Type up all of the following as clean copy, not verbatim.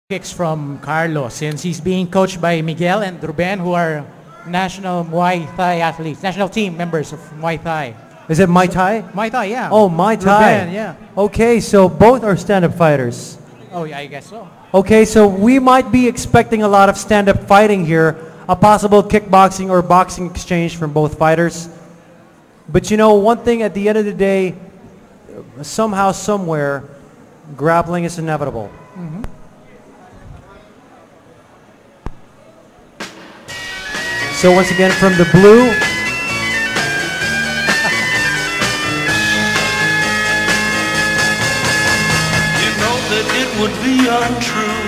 kicks from Carlo since he's being coached by Miguel and Ruben, who are national Muay Thai athletes, national team members of Muay Thai. Is it Muay Thai? Muay Thai, yeah. Oh, Muay Thai. Ruben, yeah. Okay, so both are stand-up fighters. Oh, yeah, I guess so. Okay, so we might be expecting a lot of stand-up fighting here, a possible kickboxing or boxing exchange from both fighters. But you know, one thing at the end of the day, somehow, somewhere, grappling is inevitable. Mm-hmm. So once again from the blue, you know that it would be untrue.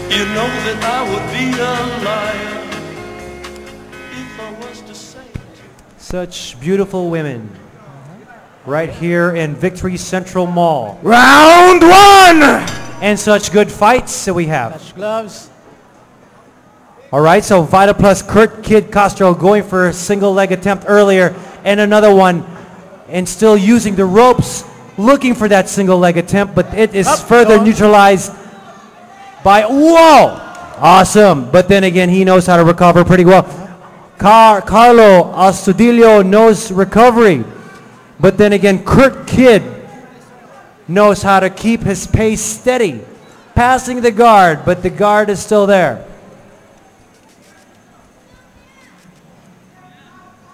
You know that I would be a liar if I was to say it. such beautiful women right here in Victory Central Mall. Round one! And such good fights that we have. Touch gloves. All right, so Vita plus Kurt Kid Castro going for a single leg attempt earlier and another one and still using the ropes looking for that single leg attempt, but it is further neutralized by, whoa, awesome. But then again, he knows how to recover pretty well. Carlo Astudillo knows recovery, but then again, Kurt Kid knows how to keep his pace steady, passing the guard, but the guard is still there.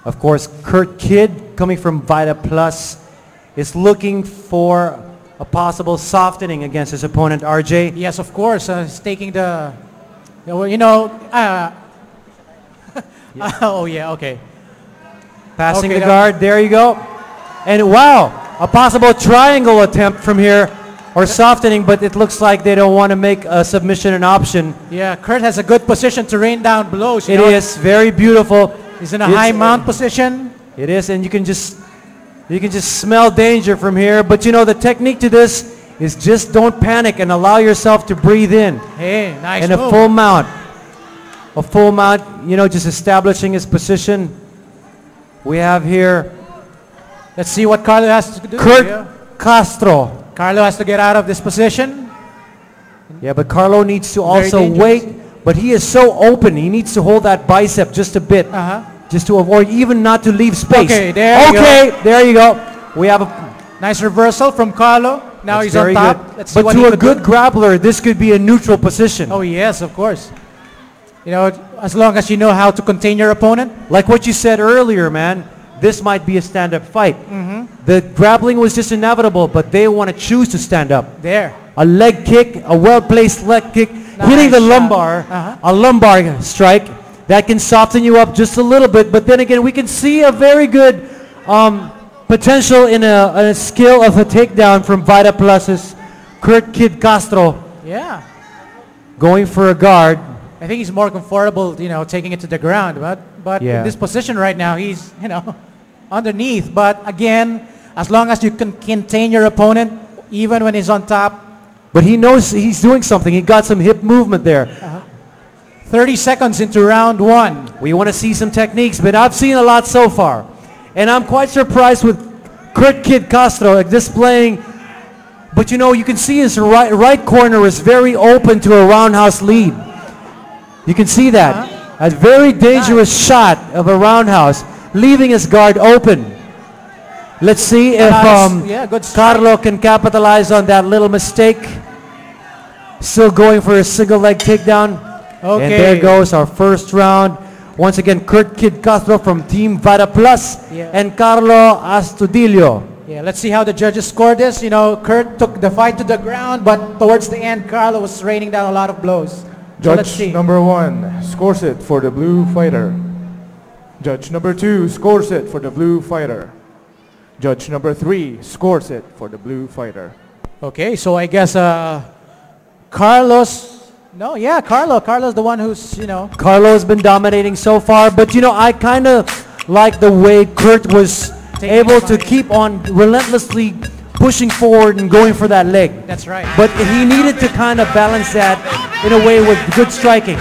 Of course, Kurt Kid, coming from Vita Plus, is looking for a possible softening against his opponent, RJ. Yes, of course. He's taking the, you know, oh yeah, okay. Passing Okay, the guard, there you go. And wow, a possible triangle attempt from here, or softening, but it looks like they don't want to make a submission an option. Yeah, Kurt has a good position to rain down blows. It is very beautiful. He's in a high mount position. It is, and you can just smell danger from here. But you know, the technique to this is just don't panic and allow yourself to breathe in. Hey, nice And a move. full mount. A full mount, you know, just establishing his position. We have here Let's see what Carlo has to do. Kurt Yeah. Castro. Carlo has to get out of this position. Yeah, but Carlo needs to also dangerous. wait. But he is so open. He needs to hold that bicep just a bit. Just to avoid, even not to leave space. Okay, there you go. There you go. We have a Nice reversal from Carlo. Now That's he's on very top. good. Let's see But what to he a could good do. grappler, this could be a neutral position. Oh yes, of course. You know, as long as you know how to contain your opponent. Like what you said earlier, man, this might be a stand-up fight. The grappling was just inevitable, but they want to choose to stand up. There. A leg kick, a well-placed leg kick, hitting the shot. lumbar, a lumbar strike that can soften you up just a little bit. But then again, we can see a very good potential in a skill of a takedown from Vita Plus's Kurt Kid Castro, Yeah. going for a guard. I think he's more comfortable, you know, taking it to the ground. But Yeah. in this position right now, he's, you know, underneath. But again, as long as you can contain your opponent, even when he's on top. But he knows he's doing something. He got some hip movement there. 30 seconds into round one. We want to see some techniques, but I've seen a lot so far. And I'm quite surprised with Kurt Kid Castro displaying, but you know, you can see his right corner is very open to a roundhouse lead. You can see that. A very dangerous shot of a roundhouse, leaving his guard open. Let's see if Yeah, good strike. Carlo can capitalize on that little mistake. Still going for a single leg takedown. Okay. And there goes our first round. Once again, Kurt Kid Castro from Team Vita Plus and Carlo Astudillo. Yeah, let's see how the judges scored this. You know, Kurt took the fight to the ground, but towards the end, Carlo was raining down a lot of blows. So let's see. Judge number 1 scores it for the blue fighter. Judge number 2 scores it for the blue fighter. Judge number 3 scores it for the blue fighter. Okay, so I guess Carlos. No, yeah, Carlo. Carlo's the one who's, you know. Carlo's been dominating so far, but you know, I kind of like the way Kurt was able to keep on relentlessly pushing forward and going for that leg. That's right. But he needed to kind of balance that in a way with good striking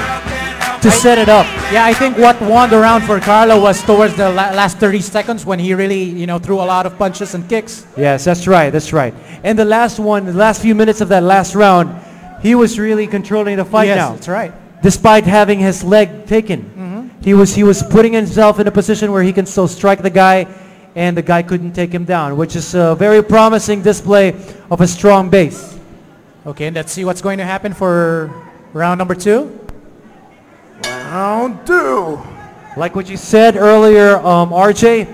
to set it up. Yeah, I think what won the round for Carlo was towards the last 30 seconds when he really, you know, threw a lot of punches and kicks. Yes, that's right, that's right. And the last one, the last few minutes of that last round, he was really controlling the fight Yes, now. that's right. Despite having his leg taken. He was putting himself in a position where he can still strike the guy, and the guy couldn't take him down, which is a very promising display of a strong base. Okay, and let's see what's going to happen for round number 2. Round 2. Like what you said earlier, RJ,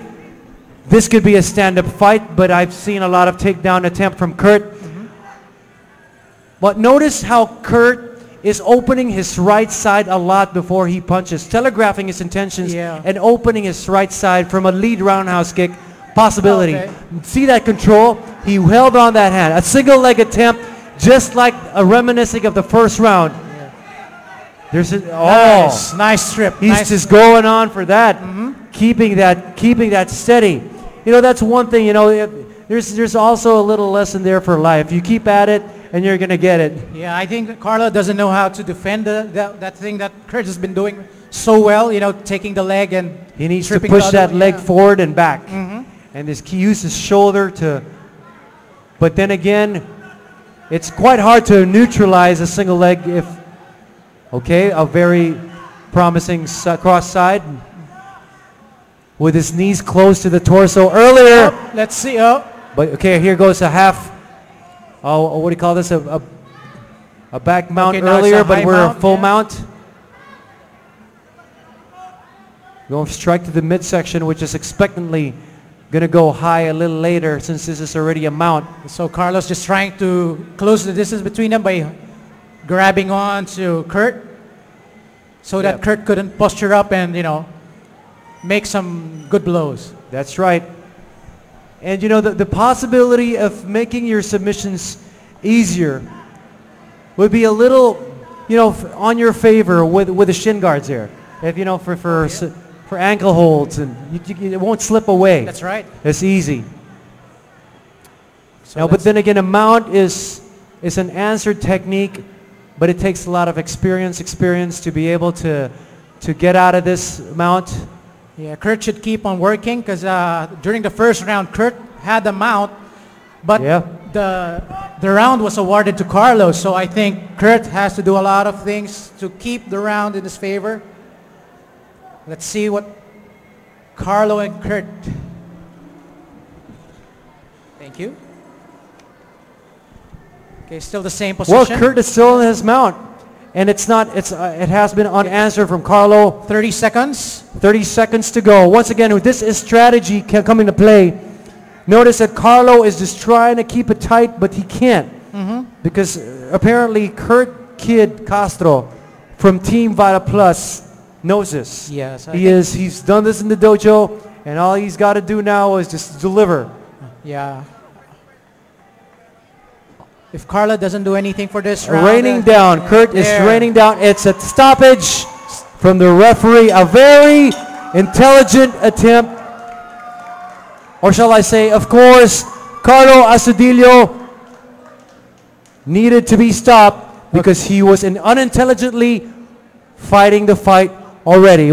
this could be a stand-up fight, but I've seen a lot of takedown attempt from Kurt. But notice how Kurt is opening his right side a lot before he punches, telegraphing his intentions and opening his right side from a lead roundhouse kick possibility. Okay. See that control? He held on that hand. A single leg attempt, just like a reminiscing of the first round. There's a, nice strip. He's just going on for that, keeping that steady. You know, that's one thing. You know, there's also a little lesson there for life. You keep at it, and you're gonna get it. Yeah, I think Carlo doesn't know how to defend that thing that Kurt has been doing so well. You know, taking the leg and He needs to tripping push the other that one, leg forward and back, and he used his shoulder to. But then again, it's quite hard to neutralize a single leg if. Okay, a very promising cross side with his knees close to the torso earlier. Oh, let's see. Oh, But okay, here goes a half. Oh, what do you call this? A back mount Okay, now it's earlier, a but high we're mount, a full yeah. mount. Going strike to the midsection, which is expectantly going to go high a little later since this is already a mount. so Carlos just trying to close the distance between them by grabbing on to Kurt, so that Kurt couldn't posture up and make some good blows. That's right. And you know, the possibility of making your submissions easier would be a little, on your favor with the shin guards there. If for ankle holds, and it won't slip away. That's right. It's easy. So Now, but then again, a mount is an answered technique, but it takes a lot of experience to be able to get out of this mount. Yeah, Kurt should keep on working because during the first round, Kurt had the mount, but the round was awarded to Carlos. So I think Kurt has to do a lot of things to keep the round in his favor. Let's see what Carlo and Kurt. Thank you. Okay, still the same position. Well, Kurt is still in his mount, and it has been unanswered from Carlo. 30 seconds. 30 seconds to go. Once again, this is strategy come into play. Notice that Carlo is just trying to keep it tight, but he can't. Because apparently Kurt Kid Castro from Team Vita Plus knows this. Yes. He's done this in the dojo, and all he's got to do now is just deliver. Yeah. If Carla doesn't do anything for this round. Raining down. Kurt is raining down. It's a stoppage from the referee. A very intelligent attempt. Or shall I say, of course, Carlo Astudillo needed to be stopped because he was unintelligently fighting the fight already.